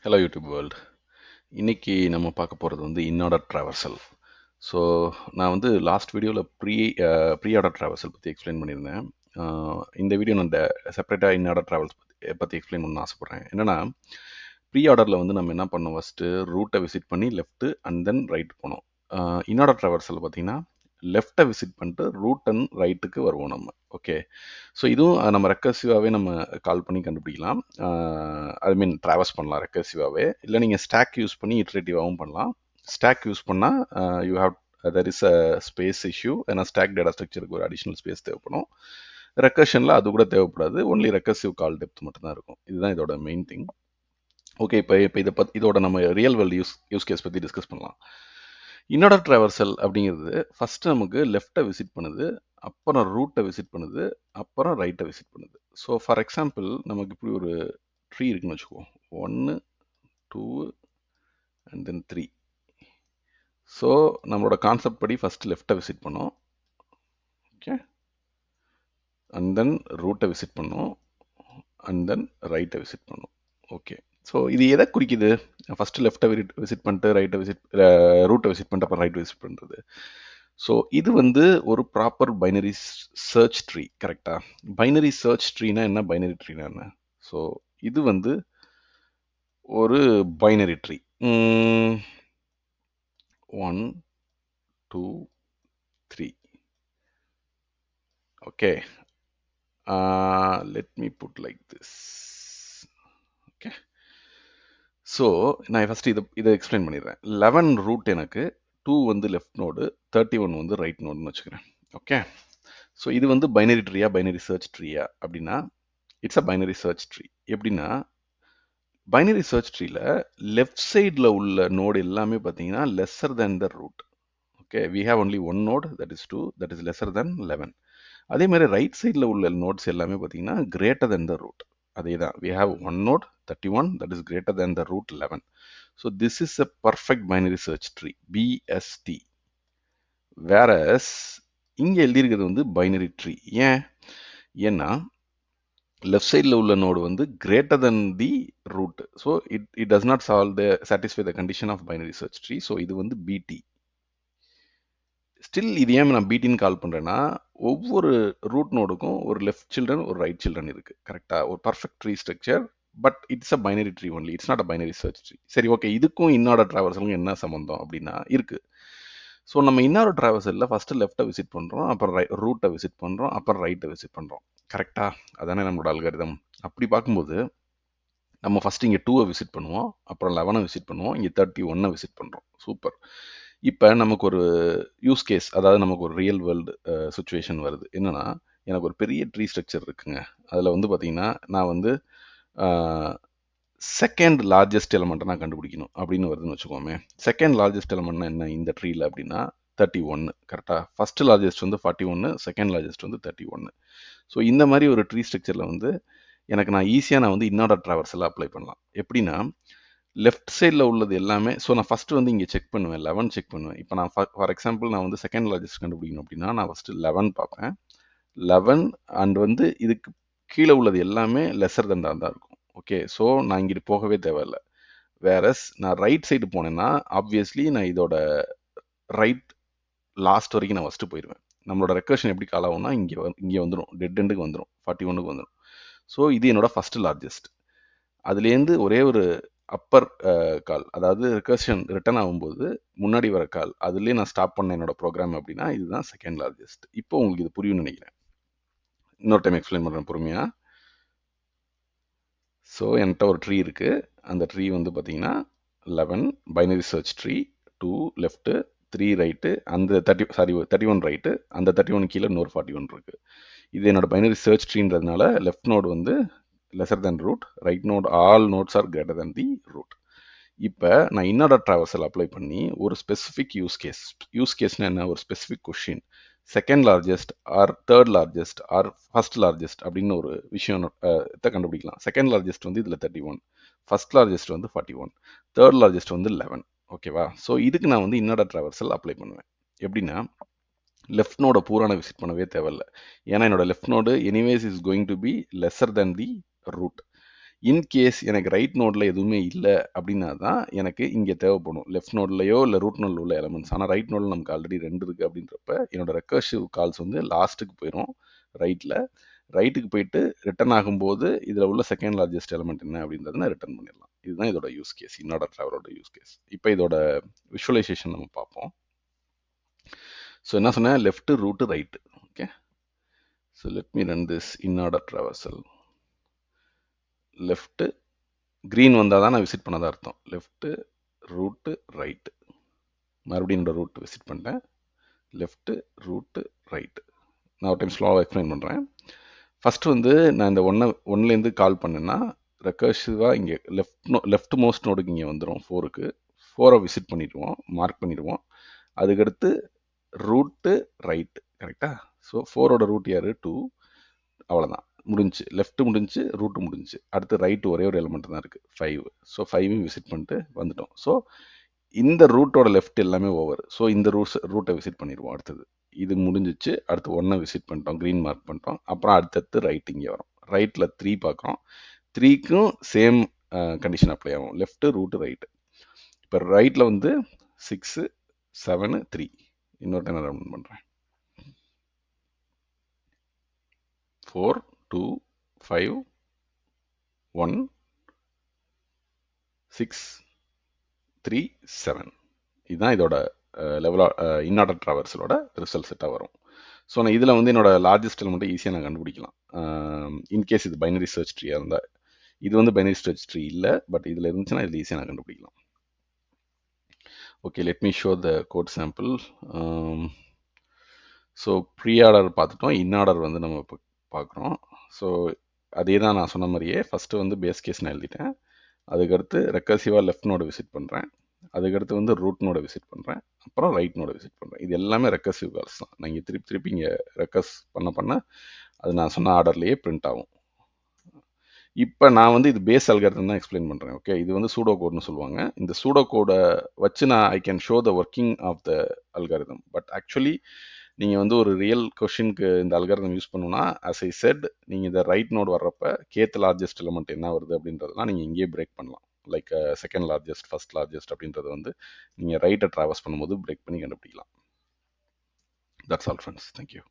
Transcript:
Hello YouTube world. இன்னைக்கு நம்ம பார்க்க போகிறது வந்து இன்ஆர்டர் ட்ராவர்சல். ஸோ நான் வந்து லாஸ்ட் வீடியோவில் ப்ரீ ஆர்டர் ட்ராவர்சல் பற்றி எக்ஸ்பிளைன் பண்ணியிருந்தேன். இந்த வீடியோ நான் செப்பரேட்டாக இன்ஆர்டர் ட்ராவல்ஸ் பற்றி எக்ஸ்பிளைன் பண்ணணும்னு ஆசைப்பட்றேன். என்னென்னா, ப்ரீ ஆர்டரில் வந்து நம்ம என்ன பண்ணோம், ஃபஸ்ட்டு ரூட்டை விசிட் பண்ணி லெஃப்ட்டு அண்ட் தென் ரைட் போனோம். இன்ஆர்டர் ட்ராவர்சல் பார்த்தீங்கன்னா லெஃப்ட்டை விசிட் பண்ணிட்டு ரூட் அண்ட் ரைட்டுக்கு வருவோம் நம்ம. ஓகே, ஸோ இதுவும் நம்ம ரெக்கர்சிவாகவே நம்ம கால் பண்ணி கண்டுபிடிக்கலாம். ஐ மீன் ட்ராவர்ஸ் பண்ணலாம் ரெக்கர்சிவாகவே. இல்லை நீங்கள் ஸ்டாக் யூஸ் பண்ணி இட்ரேட்டிவாகவும் பண்ணலாம். ஸ்டாக் யூஸ் பண்ணால் you have there is a space issue. ஏன்னா ஸ்டாக் டேட்டா ஸ்ட்ரக்சருக்கு ஒரு அடிஷ்னல் ஸ்பேஸ் தேவைப்படும். ரெக்கர்ஷனில் அது கூட தேவைப்படாது. ஒன்லி ரெக்கர்சிவ் கால் டெப்த் மட்டும்தான் இருக்கும். இதுதான் இதோட மெயின் திங். ஓகே, இப்போ இதோட நம்ம ரியல் வேர்ல்டு யூஸ் கேஸ் பற்றி டிஸ்கஸ் பண்ணலாம். இன்ஆர்டர் ட்ராவர்சல் அப்படிங்கிறது ஃபஸ்ட்டு நமக்கு லெஃப்ட்டை விசிட் பண்ணுது, அப்புறம் ரூட்டை விசிட் பண்ணுது, அப்புறம் ரைட்டை விசிட் பண்ணுது. ஸோ ஃபார் எக்ஸாம்பிள் நமக்கு இப்படி ஒரு ட்ரீ இருக்குன்னு வச்சுக்குவோம். 1 2 அண்ட் தென் 3. ஸோ நம்மளோட கான்செப்ட் படி ஃபஸ்ட்டு லெஃப்ட்டை விசிட் பண்ணோம். ஓகே, அண்ட் தென் ரூட்டை விசிட் பண்ணோம், அண்ட் தென் ரைட்டை விசிட் பண்ணோம். ஓகே, ஸோ இது எதை குறிக்குது? ஃபஸ்ட்டு லெஃப்ட்டை விசிட் பண்ணிட்டு ரூட்டை விசிட் பண்ணிட்டு அப்புறம் ரைட் விசிட் பண்ணுறது. ஸோ இது வந்து ஒரு ப்ராப்பர் பைனரி சர்ச் ட்ரீ. கரெக்டாக? பைனரி சர்ச் ட்ரீனா என்ன, பைனரி ட்ரீனா என்ன? ஸோ இது வந்து ஒரு binary tree. 1 2 3. Okay, let me put like this. Okay, so நான் ஃபஸ்ட்டு இதை எக்ஸ்பிளைன் பண்ணிடுறேன். 11 ரூட் எனக்கு, 2 வந்து லெஃப்ட் நோடு, 31 வந்து ரைட் நோடுன்னு வச்சுக்கிறேன். ஓகே, ஸோ இது வந்து பைனரி ட்ரீயா, பைனரி சர்ச் ட்ரீயா அப்படின்னா it's a binary search tree. எப்படின்னா, பைனரி சர்ச் ட்ரீல லெஃப்ட் சைடில் உள்ள நோடு எல்லாமே பார்த்தீங்கன்னா lesser than the root. Okay, we have only one node, that is 2, that is lesser than 11. அதே மாதிரி ரைட் சைடில் உள்ள நோட்ஸ் எல்லாமே பார்த்தீங்கன்னா கிரேட்டர் தென் த ரூட். அதே தான், we have one node 31 that is greater than the root 11. So this is a perfect binary search tree, BST. Whereas இங்கே எழுதியிருக்கிறது வந்து பைனரி ட்ரீ. ஏன்னா லெஃப்ட் சைடில் உள்ள நோடு வந்து greater than the root. So it does not satisfy the condition of binary search tree. So இது வந்து பிடி. ஸ்டில் இது ஏன் நான் பிடின்னு கால் பண்ணுறேன்னா, ஒவ்வொரு ரூட் நோடுக்கும் ஒரு லெஃப்ட் சில்ட்ரன் ஒரு ரைட் சில்ட்ரன் இருக்குது. கரெக்டாக? ஒரு perfect tree structure. But it's a binary tree only, it's not a binary search tree. சரி, ஓகே, இதுக்கும் இன்ஆர்டர் ட்ராவர்சலுக்கும் என்ன சம்மந்தம் அப்படின்னா இருக்குது. ஸோ நம்ம இன்ஆர்டர் ட்ராவர்சலில் ஃபஸ்ட்டு லெஃப்ட்டை விசிட் பண்ணுறோம், அப்புறம் ரூட்டை விசிட் பண்ணுறோம், அப்புறம் ரைட்டை விசிட் பண்ணுறோம். கரெக்டாக? அதானே நம்மளோட அல்காரிதம். அப்படி பார்க்கும்போது நம்ம ஃபஸ்ட்டு இங்கே 2 விசிட் பண்ணுவோம், அப்புறம் 11 விசிட் பண்ணுவோம், இங்கே 31 விசிட் பண்ணுறோம். சூப்பர். இப்போ நமக்கு ஒரு யூஸ் கேஸ், அதாவது நமக்கு ஒரு ரியல் வேர்ல்டு சுச்சுவேஷன் வருது. என்னென்னா, எனக்கு ஒரு பெரிய ட்ரீ ஸ்ட்ரக்சர் இருக்குங்க. அதில் வந்து பார்த்தீங்கன்னா நான் வந்து செகண்ட் லார்ஜஸ்ட் எலமெண்ட்டை நான் கண்டுபிடிக்கணும் அப்படின்னு வருதுன்னு வச்சுக்கோமே. செகண்ட் லார்ஜஸ்ட் எலமெண்ட்னா என்ன இந்த ட்ரீல அப்படின்னா 31. கரெக்டாக? ஃபஸ்ட்டு லார்ஜஸ்ட் வந்து 41, செகண்ட் லார்ஜஸ்ட் வந்து 31. ஸோ இந்த மாதிரி ஒரு ட்ரீ ஸ்ட்ரக்சரில் வந்து எனக்கு நான் ஈஸியாக வந்து இன்ஆர்டர் ட்ராவர்சல் அப்ளை பண்ணலாம். எப்படின்னா, லெஃப்ட் சைடில் உள்ளது எல்லாமே, ஸோ நான் ஃபஸ்ட்டு வந்து இங்கே செக் பண்ணுவேன், 11 செக் பண்ணுவேன். இப்போ நான் ஃபார் எக்ஸாம்பிள் நான் வந்து செகண்ட் லார்ஜஸ்ட் கண்டுபிடிக்கணும் அப்படின்னா நான் ஃபஸ்ட்டு 11 பார்ப்பேன். 11 அண்ட் வந்து இதுக்கு கீழே உள்ளது எல்லாமே லெஸர் தென் தான் இருக்கும். ஓகே, ஸோ நான் இங்கிட்டு போகவே தேவையில்லை. வேறஸ் நான் ரைட் சைடு போனேன்னா ஆப்வியஸ்லி நான் இதோட ரைட் லாஸ்ட் வரைக்கும் நான் ஃபஸ்ட்டு போயிடுவேன். நம்மளோட ரெக்கர்ஷன் எப்படி கால் ஆகும்னா இங்கே வந்துடும், டெட் எண்டுக்கு வந்துடும், 41க்கு வந்துடும். ஸோ இது என்னோட ஃபஸ்ட்டு லார்ஜஸ்ட். அதுலேருந்து ஒரே ஒரு அப்பர் கால், அதாவது ரெக்கர்ஷன் ரிட்டர்ன் ஆகும்போது முன்னாடி வர கால், அதுலேயே நான் ஸ்டாப் பண்ண என்னோட ப்ரோக்ராம் அப்படின்னா இதுதான் செகண்ட் லார்ஜஸ்ட். இப்போ உங்களுக்கு இது புரியும்னு நினைக்கிறேன். இன்னொரு டைம் எக்ஸ்பிளைன் பண்ணுறேன் பொறுமையாக. ஸோ என்கிட்ட ஒரு ட்ரீ இருக்குது. அந்த ட்ரீ வந்து பார்த்தீங்கன்னா 11 binary search tree, 2 left, 3 right, அந்த 31 ரைட்டு, அந்த 31 கீழே இன்னொரு 41 இருக்குது. இது என்னோட பைனரி சர்ச் ட்ரீன்றதுனால லெஃப்ட் நோடு வந்து lesser than root, right node all nodes are greater than the root. இப்போ நான் இன்ஆர்டர் ட்ராவர்சல் அப்ளை பண்ணி ஒரு ஸ்பெசிஃபிக் யூஸ் கேஸ்னா என்ன, ஒரு specific question, second largest or third largest or first largest அப்படின்னு ஒரு விஷயம் கண்டுபிடிக்கலாம். செகண்ட் லார்ஜஸ்ட் வந்து இதில் 31, ஃபர்ஸ்ட் லார்ஜஸ்ட் வந்து 41, தேர்ட் லார்ஜஸ்ட் வந்து 11. ஓகேவா? ஸோ இதுக்கு நான் வந்து இன்ஆர்டர் ட்ராவர்சல் அப்ளை பண்ணுவேன். எப்படின்னா, லெஃப்ட் நோட பூரான விசிட் பண்ணவே தேவையில்லை. ஏன்னா என்னோட left node anyways is going to be lesser than the root. In case எனக்கு ரைட் நோடில் எதுவுமே இல்லை அப்படின்னா தான் எனக்கு இங்கே தேவைப்படும் லெஃப்ட் நோட்லையோ இல்லை ரூட் நோடில் உள்ள எலமெண்ட்ஸ். ஆனால் ரைட் நோடில் நமக்கு ஆல்ரெடி 2 இருக்குது அப்படின்றப்ப என்னோட ரெக்கர்சிவ் கால்ஸ் வந்து லாஸ்ட்டுக்கு போயிடும் ரைட்டில். ரைட்டுக்கு போயிட்டு ரிட்டர்ன் ஆகும்போது இதில் உள்ள செகண்ட் லார்ஜஸ்ட் எலமெண்ட் என்ன அப்படின்றத நான் ரிட்டர்ன் பண்ணிடலாம். இதுதான் இதோட யூஸ் கேஸ், இன்ஆர்டர் ட்ராவலரோட யூஸ் கேஸ். இப்போ இதோட விஷுவலைசேஷன் நம்ம பார்ப்போம். ஸோ என்ன சொன்னேன், left root right. Okay, so let me run this inorder traversal. Left green வந்தால் தான் நான் விசிட் பண்ணதாக அர்த்தம். லெஃப்ட்டு ரூட்டு ரைட்டு, மறுபடியும் என்னோட ரூட் விசிட் பண்ணிட்டேன். Left route right. நான் ஒரு டைம் ஸ்லோவாக எக்ஸ்பிளைன் பண்ணுறேன். ஃபஸ்ட்டு வந்து நான் இந்த ஒன்லேருந்து கால் பண்ணேன்னா ரெக்கர்சிவாக இங்கே லெஃப்ட் மோஸ்ட் நோடுக்கு இங்கே வந்துடும் 4க்கு. 4 விசிட் பண்ணிடுவோம், மார்க் பண்ணிடுவோம். அதுக்கடுத்து ரூட்டு ரைட்டு, கரெக்டாக? ஸோ 4ஓட ரூட் யார், 2. அவ்வளோதான், முடிஞ்சு. லெஃப்ட் முடிஞ்சு, ரூட்டு முடிஞ்சு. அடுத்து ரைட்டு ஒரே ஒரு எலிமெண்ட் தான் இருக்குது, 5. ஸோ 5 விசிட் பண்ணிட்டு வந்துட்டோம். ஸோ இந்த ரூட்டோட லெஃப்ட் எல்லாமே ஓவர். ஸோ இந்த ரூட்டை விசிட் பண்ணிடுவோம். அடுத்தது இது முடிஞ்சிச்சு. அடுத்து 1 விசிட் பண்ணிட்டோம், க்ரீன் மார்க் பண்ணிட்டோம். அப்புறம் அடுத்தடுத்து ரைட் இங்கே வரும். ரைட்டில் 3 பார்க்குறோம். 3க்கும் சேம் கண்டிஷன் அப்ளை ஆகும், லெஃப்ட்டு ரூட்டு ரைட்டு. இப்போ ரைட்டில் வந்து 6, 7, 3. இன்னொரு டைம் ரவுண்ட் பண்ணுறேன். 4, 2, 5, 1, 6, 3, 7. இதுதான் இதோட இன்ஆர்டர் ட்ராவர்சலோட ரிசல்ட் செட்டாக வரும். ஸோ நான் இதில் வந்து என்னோட லார்ஜஸ்ட் எலிமெண்ட்டை ஈஸியாக நான் கண்டுபிடிக்கலாம். இன்கேஸ் இது பைனரி சர்ச் ட்ரீயாக இருந்தால். இது வந்து பைனரி சர்ச் ட்ரீ இல்லை, பட் இதில் இருந்துச்சுன்னா இதில் ஈஸியாக நான் கண்டுபிடிக்கலாம். Okay, let me show the code sample. So pre order பார்த்துட்டோம், இன்ஆர்டர் வந்து நம்ம இப்போ பார்க்குறோம். ஸோ அதே தான் நான் சொன்ன மாதிரியே ஃபஸ்ட்டு வந்து பேஸ் கேஸ் நான் எழுதிட்டேன். அதுக்கடுத்து ரெக்கர்சிவாக லெஃப்ட் நோடு விசிட் பண்ணுறேன். அதுக்கடுத்து வந்து ரூட் நோட விசிட் பண்ணுறேன். அப்புறம் ரைட் நோட விசிட் பண்ணுறேன். இது எல்லாமே ரெக்கர்சிவ் கால்ஸ் தான். நான் இங்கே திருப்பி இங்கே ரெக்கர்ஸ் பண்ண அது நான் சொன்ன ஆர்டர்லேயே பிரிண்ட் ஆகும். இப்போ நான் வந்து இது பேஸ் அல்காரிதம் தான் எக்ஸ்பிளைன் பண்ணுறேன். ஓகே, இது வந்து சூடோ கோட்னு சொல்லுவாங்க. இந்த சூடோ கோடை வச்சு நான் I can show the working of the algorithm. But actually நீங்கள் வந்து ஒரு ரியல் கொஷினுக்கு இந்த அல்காரிதம் யூஸ் பண்ணணும்னா, ஆஸ் ஐ செட், நீங்கள் இந்த ரைட் நோட் வர்றப்ப கேத் லார்ஜஸ்ட் எலிமெண்ட் என்ன வருது அப்படின்றதெல்லாம் நீங்கள் இங்கேயே பிரேக் பண்ணலாம். Like second largest, first largest அப்படின்றது வந்து நீங்கள் ரைட்டை ட்ராவர்ஸ் பண்ணும்போது பிரேக் பண்ணி கண்டுபிடிக்கலாம். That's all friends, thank you.